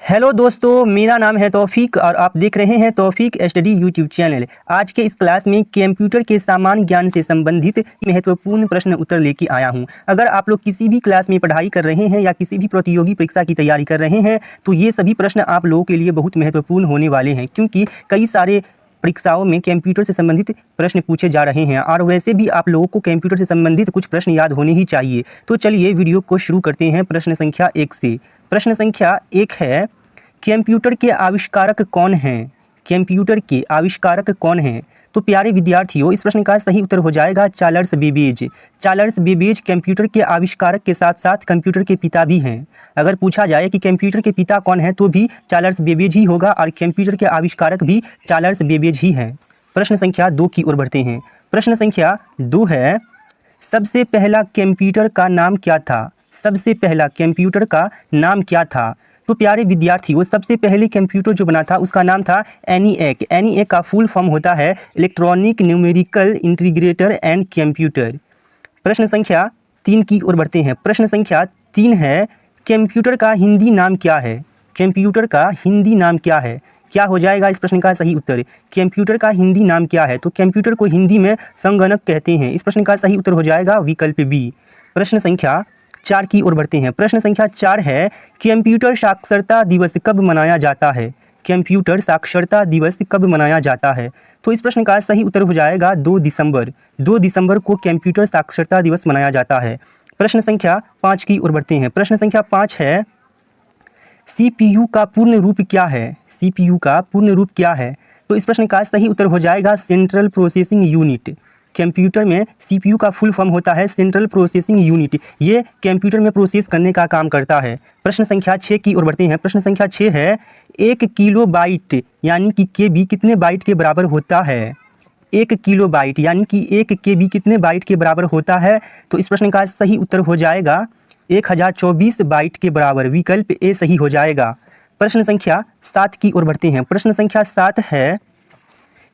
Hello दोस्तों, मेरा नाम है तौफीक और आप देख रहे हैं तौफीक स्टडी यूट्यूब चैनल। आज के इस क्लास में कंप्यूटर के सामान्य ज्ञान से संबंधित महत्वपूर्ण प्रश्न उत्तर लेके आया हूं। अगर आप लोग किसी भी क्लास में पढ़ाई कर रहे हैं या किसी भी प्रतियोगी परीक्षा की तैयारी कर रहे हैं तो ये सभी प्रश्न आप लोगों के लिए बहुत महत्वपूर्ण होने वाले हैं, क्योंकि कई सारे परीक्षाओं में कंप्यूटर से संबंधित प्रश्न पूछे जा रहे हैं और वैसे भी आप लोगों को कंप्यूटर से संबंधित कुछ प्रश्न याद होने ही चाहिए। तो चलिए वीडियो को शुरू करते हैं प्रश्न संख्या 1 से। प्रश्न संख्या 1 है, कंप्यूटर के आविष्कारक कौन हैं? कंप्यूटर के आविष्कारक कौन हैं? तो प्यारे विद्यार्थियों, इस प्रश्न का सही उत्तर हो जाएगा Charles Babbage. Charles Babbage computer के आविष्कारक के साथ साथ कंप्यूटर के पिता भी हैं। अगर पूछा जाए कि कंप्यूटर के पिता कौन है तो भी चार्ल्स बेबेज ही होगा और कंप्यूटर के आविष्कारक भी चार्ल्स बेबेज ही हैं। प्रश्न संख्या 2 की ओर बढ़ते हैं। प्रश्न संख्या 2 है, सबसे पहला कंप्यूटर का नाम क्या था? सबसे पहला कंप्यूटर का नाम क्या था? तो प्यारे विद्यार्थियों, सबसे पहले कंप्यूटर जो बना था उसका नाम था ENIAC। ENIAC का फुल फॉर्म होता है electronic numerical integrator and computer. प्रश्न संख्या 3 की ओर बढ़ते हैं। प्रश्न संख्या 3 है, कंप्यूटर का हिंदी नाम क्या है? कंप्यूटर का हिंदी नाम क्या है? क्या हो जाएगा इस प्रश्न का सही उत्तर? कंप्यूटर का हिंदी नाम क्या है? तो कंप्यूटर को हिंदी में संगणक कहते हैं। इस प्रश्न का सही उत्तर हो जाएगा विकल्प बी। प्रश्न संख्या 4 की ओर बढ़ते हैं। प्रश्न संख्या 4 है, कंप्यूटर साक्षरता दिवस कब मनाया जाता है? कंप्यूटर साक्षरता दिवस कब मनाया जाता है? तो इस प्रश्न का सही उत्तर हो जाएगा 2 दिसंबर। 2 दिसंबर को कंप्यूटर साक्षरता दिवस मनाया जाता है। प्रश्न संख्या 5 की ओर बढ़ते हैं। प्रश्न संख्या 5 है, CPU का पूर्ण रूप क्या है? CPU का पूर्ण रूप क्या है? तो इस प्रश्न का सही उत्तर हो जाएगा सेंट्रल प्रोसेसिंग यूनिट। कंप्यूटर में CPU का फुल फॉर्म होता है सेंट्रल प्रोसेसिंग यूनिट। ये कंप्यूटर में प्रोसेस करने का काम करता है। प्रश्न संख्या 6 की ओर बढ़ते हैं। प्रश्न संख्या 6 है, 1 किलो बाइट यानी कि KB कितने बाइट के बराबर होता है? 1 किलो बाइट यानी कि 1 KB कितने बाइट के बराबर होता है? तो इस प्रश्न का सही उत्तर हो जाएगा 1024 बाइट के बराबर। विकल्प ए सही हो जाएगा। प्रश्न संख्या 7 की ओर बढ़ते हैं। प्रश्न संख्या 7 है,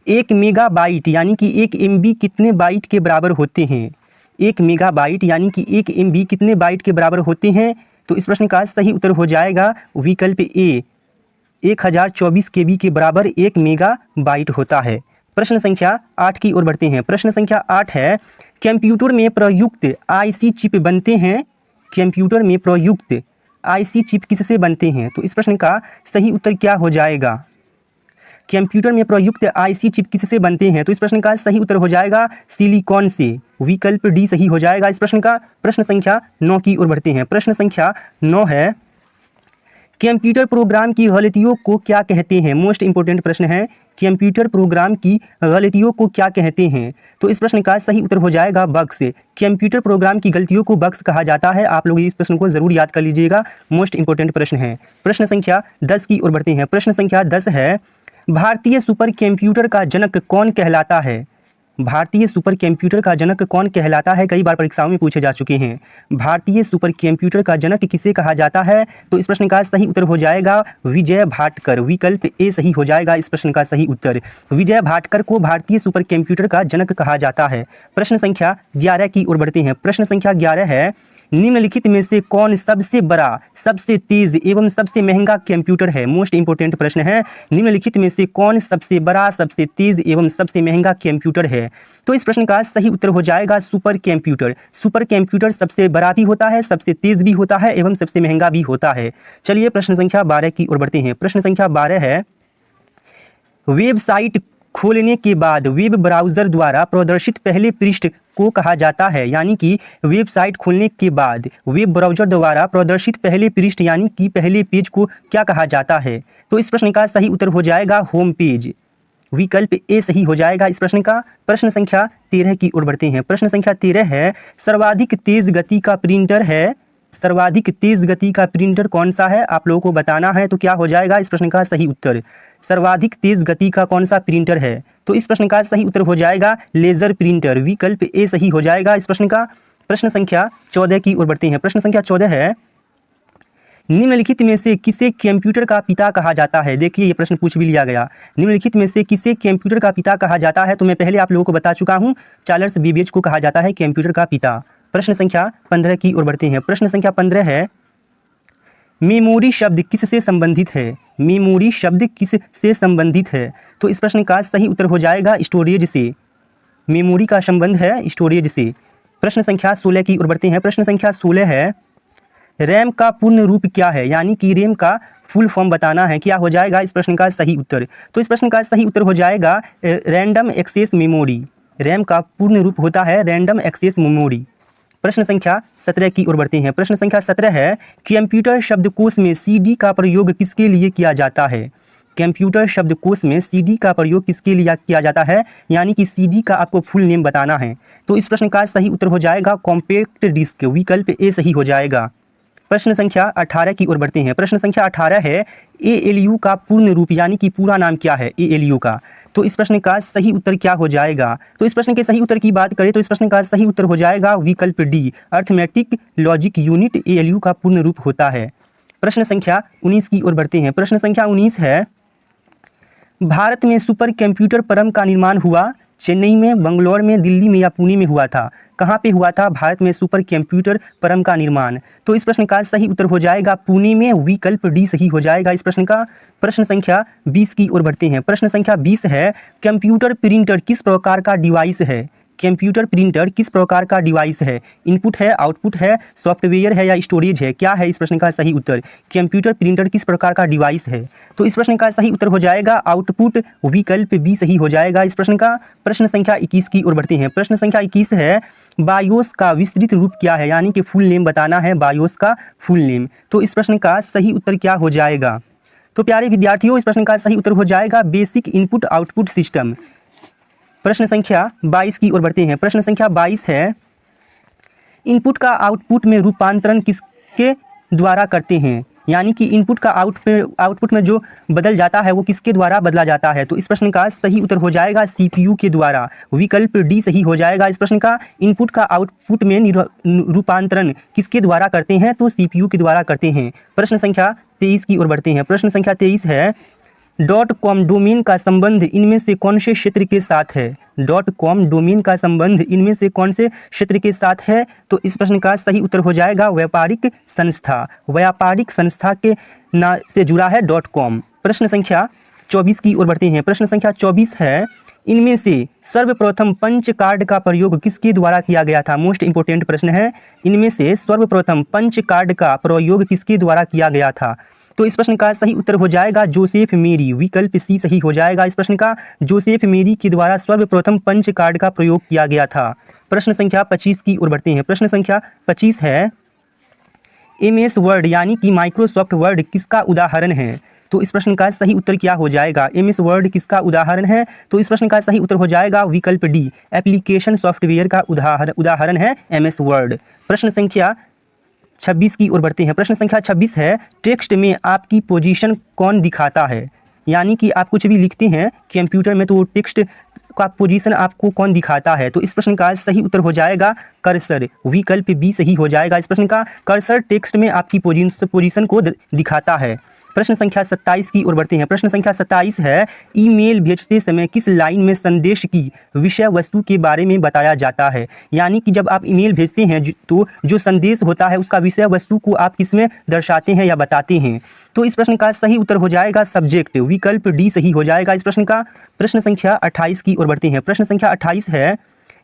1 मेगाबाइट यानी कि 1 MB कितने बाइट के बराबर होते हैं? 1 मेगाबाइट यानी कि 1 MB कितने बाइट के बराबर होते हैं? तो इस प्रश्न का सही उत्तर हो जाएगा विकल्प ए, 1024 KB के बराबर 1 मेगाबाइट होता है। प्रश्न संख्या 8 की ओर बढ़ते हैं। प्रश्न संख्या 8 है, कंप्यूटर में प्रयुक्त IC चिप बनते हैं? कंप्यूटर में प्रयुक्त IC चिप किससे बनते हैं? तो इस प्रश्न का सही उत्तर क्या हो जाएगा? कंप्यूटर में प्रयुक्त IC चिप किससे बनते हैं? तो इस प्रश्न का सही उत्तर हो जाएगा सिलिकॉन से। विकल्प डी सही हो जाएगा इस प्रश्न का। प्रश्न संख्या 9 की ओर बढ़ते हैं। प्रश्न संख्या 9 है, कंप्यूटर प्रोग्राम की गलतियों को क्या कहते हैं? मोस्ट इंपोर्टेंट प्रश्न है, कंप्यूटर प्रोग्राम की गलतियों को क्या कहते हैं? तो इस प्रश्न का सही उत्तर हो जाएगा बग्स। कंप्यूटर प्रोग्राम की गलतियों को बग्स कहा जाता है। आप लोग इस प्रश्न को जरूर याद कर लीजिएगा, मोस्ट इंपोर्टेंट प्रश्न है। प्रश्न संख्या 10 की ओर बढ़ते हैं। प्रश्न संख्या 10 है, भारतीय सुपर कंप्यूटर का जनक कौन कहलाता है? भारतीय सुपर कंप्यूटर का जनक कौन कहलाता है? कई बार परीक्षाओं में पूछे जा चुके हैं। भारतीय सुपर कंप्यूटर का जनक किसे कहा जाता है? तो इस प्रश्न का सही उत्तर हो जाएगा विजय भाटकर। विकल्प ए सही हो जाएगा इस प्रश्न का सही उत्तर। विजय भाटकर को भारतीय सुपर कंप्यूटर का जनक कहा जाता है। प्रश्न संख्या 11 की ओर बढ़ते हैं। प्रश्न संख्या 11 है, निम्नलिखित में से कौन सबसे बड़ा, सबसे तेज एवं सबसे महंगा कंप्यूटर है? मोस्ट इंपोर्टेंट प्रश्न है, निम्नलिखित में से कौन सबसे बड़ा, सबसे तेज एवं सबसे महंगा कंप्यूटर है? तो इस प्रश्न का सही उत्तर हो जाएगा सुपर कंप्यूटर। सुपर कंप्यूटर सबसे बड़ा भी होता है, सबसे तेज भी होता है एवं सबसे महंगा भी होता है। चलिए प्रश्न संख्या 12 की ओर बढ़ते हैं। प्रश्न संख्या 12 है, वेबसाइट खोलने के बाद वेब ब्राउज़र द्वारा प्रदर्शित पहले पृष्ठ को कहा जाता है? यानी कि वेबसाइट खोलने के बाद वेब ब्राउज़र द्वारा प्रदर्शित पहले पृष्ठ यानी कि पहले पेज को क्या कहा जाता है? तो इस प्रश्न का सही उत्तर हो जाएगा होम पेज। विकल्प ए सही हो जाएगा इस प्रश्न का। प्रश्न संख्या 13 की ओर बढ़ते हैं। प्रश्न संख्या 13 है, सर्वाधिक तेज गति का प्रिंटर है? सर्वाधिक तेज गति का प्रिंटर कौन सा है? आप लोगों को बताना है। तो क्या हो जाएगा इस प्रश्न का सही उत्तर? सर्वाधिक तेज गति का कौन सा प्रिंटर है? तो इस प्रश्न का सही उत्तर हो जाएगा लेजर प्रिंटर। विकल्प ए सही हो जाएगा इस प्रश्न का। प्रश्न संख्या 14 की ओर बढ़ते हैं। प्रश्न संख्या 14 है, निम्नलिखित में से किसे कंप्यूटर का पिता कहा जाता है? देखिए ये प्रश्न पूछ भी लिया गया, निम्नलिखित में से किसे कंप्यूटर का पिता कहा जाता है? तो मैं पहले आप लोगों को बता चुका हूं, चार्ल्स बेबेज को कहा जाता है कंप्यूटर का पिता। प्रश्न संख्या 15 की ओर बढ़ते हैं। प्रश्न संख्या 15 है, मेमोरी शब्द किससे संबंधित है? मेमोरी शब्द किससे संबंधित है? तो इस प्रश्न का सही उत्तर हो जाएगा स्टोरेज से। मेमोरी का संबंध है स्टोरेज से। प्रश्न संख्या 16 की ओर बढ़ते हैं। प्रश्न संख्या 16 है, रैम का पूर्ण रूप क्या है? यानी कि रैम का फुल फॉर्म बताना है। क्या हो जाएगा इस प्रश्न का सही उत्तर? तो इस प्रश्न का सही उत्तर हो जाएगा रैंडम एक्सेस मेमोरी। रैम का पूर्ण रूप होता है रैंडम एक्सेस मेमोरी। प्रश्न संख्या 17 की ओर बढ़ते हैं। प्रश्न संख्या 17 है, कंप्यूटर शब्दकोश में सीडी का प्रयोग किसके लिए किया जाता है? कंप्यूटर शब्दकोश में सीडी का प्रयोग किसके लिए किया जाता है? यानी कि सीडी का आपको फुल नेम बताना है। तो इस प्रश्न का सही उत्तर हो जाएगा कॉम्पैक्ट डिस्क। विकल्प ए सही हो जाएगा। प्रश्न संख्या 18 की ओर बढ़ते हैं। प्रश्न संख्या 18 है, एएलयू का पूर्ण रूप यानी कि पूरा नाम क्या है एएलयू का? तो इस प्रश्न का सही उत्तर क्या हो जाएगा? तो इस प्रश्न के सही उत्तर की बात करें तो इस प्रश्न का सही उत्तर हो जाएगा विकल्प D, arithmetic logic unit ALU का पूर्ण रूप होता है। प्रश्न संख्या 19 की ओर बढ़ते हैं। प्रश्न संख्या 19 है, भारत में सुपर कंप्यूटर परम का निर्माण हुआ चेन्नई में, बंगलौर में, दिल्ली में या पुणे में हुआ था? कहाँ पे हुआ था भारत में सुपर कंप्यूटर परम का निर्माण? तो इस प्रश्न का सही उत्तर हो जाएगा पुणे में। विकल्प डी सही हो जाएगा इस प्रश्न का। प्रश्न संख्या 20 की ओर बढ़ते हैं। प्रश्न संख्या 20 है, कंप्यूटर प्रिंटर किस प्रकार का डिवाइस है? कंप्यूटर प्रिंटर किस प्रकार का डिवाइस है? इनपुट है, आउटपुट है, सॉफ्टवेयर है या स्टोरेज है? क्या है इस प्रश्न का सही उत्तर? कंप्यूटर प्रिंटर किस प्रकार का डिवाइस है? तो इस प्रश्न का सही उत्तर हो जाएगा आउटपुट। विकल्प बी सही हो जाएगा इस प्रश्न का। प्रश्न संख्या 21 की ओर बढ़ते हैं। प्रश्न संख्या 21 है, बायोस का विस्तृत रूप क्या है? यानी कि फुल नेम बताना है बायोस का फुल नेम। तो इस प्रश्न का सही उत्तर क्या हो जाएगा? तो प्यारे विद्यार्थियों, इस प्रश्न का सही उत्तर हो जाएगा बेसिक इनपुट आउटपुट सिस्टम। प्रश्न संख्या 22 की ओर बढ़ते हैं। प्रश्न संख्या 22 है, इनपुट का आउटपुट में रूपांतरण किसके द्वारा करते हैं? यानी कि इनपुट का आउटपुट में जो बदल जाता है वो किसके द्वारा बदला जाता है? तो इस प्रश्न का सही उत्तर हो जाएगा सीपीयू के द्वारा। विकल्प डी सही हो जाएगा इस प्रश्न का। इनपुट का आउटपुट में रूपांतरण किसके द्वारा करते हैं? तो सीपीयू के द्वारा करते हैं। प्रश्न संख्या 23 की ओर बढ़ते हैं। प्रश्न संख्या 23 है, .com डोमेन का संबंध इनमें से कौन से क्षेत्र के साथ है? .com डोमेन का संबंध इनमें से कौन से क्षेत्र के साथ है? तो इस प्रश्न का सही उत्तर हो जाएगा व्यापारिक संस्था। व्यापारिक संस्था के ना से जुड़ा है .com। प्रश्न संख्या 24 की ओर बढ़ते हैं। प्रश्न संख्या 24 है, इनमें से सर्वप्रथम पंच कार्ड का प्रयोग किसके द्वारा किया गया था? मोस्ट इंपोर्टेंट प्रश्न है। इनमें से सर्वप्रथम पंच कार्ड का प्रयोग किसके द्वारा किया गया था? तो इस प्रश्न का सही उत्तर हो जाएगा जोसेफ मेरी। विकल्प सी सही हो जाएगा इस प्रश्न का। जोसेफ मेरी के द्वारा सर्वप्रथम पंच कार्ड का प्रयोग किया गया था। प्रश्न संख्या 25 की ओर बढ़ते हैं। प्रश्न संख्या 25 है, MS वर्ड यानी कि माइक्रोसॉफ्ट वर्ड किसका उदाहरण है? तो इस प्रश्न का सही उत्तर क्या हो जाएगा? MS वर्ड किसका उदाहरण है? तो इस प्रश्न का सही उत्तर हो जाएगा विकल्प डी, एप्लीकेशन सॉफ्टवेयर का उदाहरण है MS वर्ड। प्रश्न संख्या 26 की ओर बढ़ते हैं। प्रश्न संख्या 26 है, टेक्स्ट में आपकी पोजीशन कौन दिखाता है? यानी कि आप कुछ भी लिखते हैं कंप्यूटर में तो वो टेक्स्ट का पोजीशन आपको कौन दिखाता है? तो इस प्रश्न का सही उत्तर हो जाएगा कर्सर। विकल्प बी सही हो जाएगा इस प्रश्न का। कर्सर टेक्स्ट में आपकी पोजीशन को दिखाता है। प्रश्न संख्या 27 की ओर बढ़ते हैं। प्रश्न संख्या 27 है, ईमेल भेजते समय किस लाइन में संदेश की विषय वस्तु के बारे में बताया जाता है? यानी कि जब आप ईमेल भेजते हैं तो जो संदेश होता है उसका विषय वस्तु को आप किसमें दर्शाते हैं या बताते हैं? तो इस प्रश्न का सही उत्तर हो जाएगा सब्जेक्ट। विकल्प डी सही हो जाएगा इस प्रश्न का। प्रश्न संख्या 28 की ओर बढ़ते हैं। प्रश्न संख्या 28 है,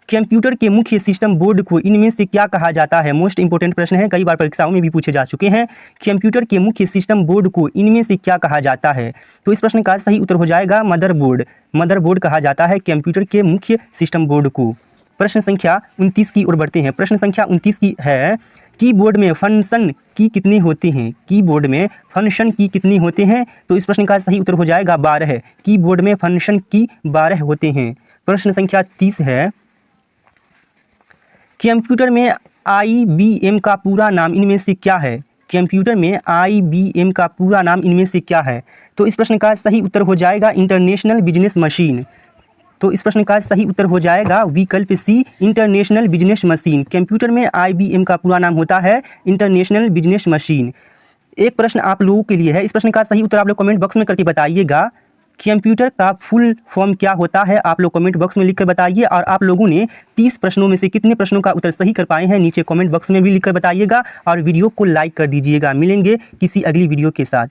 कंप्यूटर के मुख्य सिस्टम बोर्ड को इनमें से क्या कहा जाता है? मोस्ट इंपोर्टेंट प्रश्न है, कई बार परीक्षाओं में भी पूछे जा चुके हैं। कंप्यूटर के मुख्य सिस्टम बोर्ड को इनमें से क्या कहा जाता है? तो इस प्रश्न का सही उत्तर हो जाएगा मदरबोर्ड। मदरबोर्ड कहा जाता है कंप्यूटर के मुख्य सिस्टम बोर्ड को। प्रश्न संख्या 29 की ओर बढ़ते हैं। प्रश्न संख्या 29 की है, कीबोर्ड में फंक्शन की कितनी होती हैं? कीबोर्ड में फंक्शन की कितनी होते हैं? तो इस प्रश्न का सही उत्तर हो जाएगा 12। कीबोर्ड में फंक्शन की 12 होते हैं। प्रश्न संख्या 30 है, कंप्यूटर में IBM का पूरा नाम इनमें से क्या है? कंप्यूटर में IBM का पूरा नाम इनमें से क्या है? तो इस प्रश्न का सही उत्तर हो जाएगा इंटरनेशनल बिजनेस मशीन। तो इस प्रश्न का सही उत्तर हो जाएगा विकल्प सी, इंटरनेशनल बिजनेस मशीन। कंप्यूटर में IBM का पूरा नाम होता है इंटरनेशनल बिजनेस मशीन। एक प्रश्न आप लोगों के लिए है, इस प्रश्न का सही उत्तर आप लोग कमेंट बॉक्स में करके बताइएगा। कंप्यूटर का फुल फॉर्म क्या होता है, आप लोग कमेंट बॉक्स में लिखकर बताइए। और आप लोगों ने 30 प्रश्नों में से कितने प्रश्नों का उत्तर सही कर पाए हैं नीचे कमेंट बॉक्स में भी लिखकर बताइएगा और वीडियो को लाइक कर दीजिएगा। मिलेंगे किसी अगली वीडियो के साथ।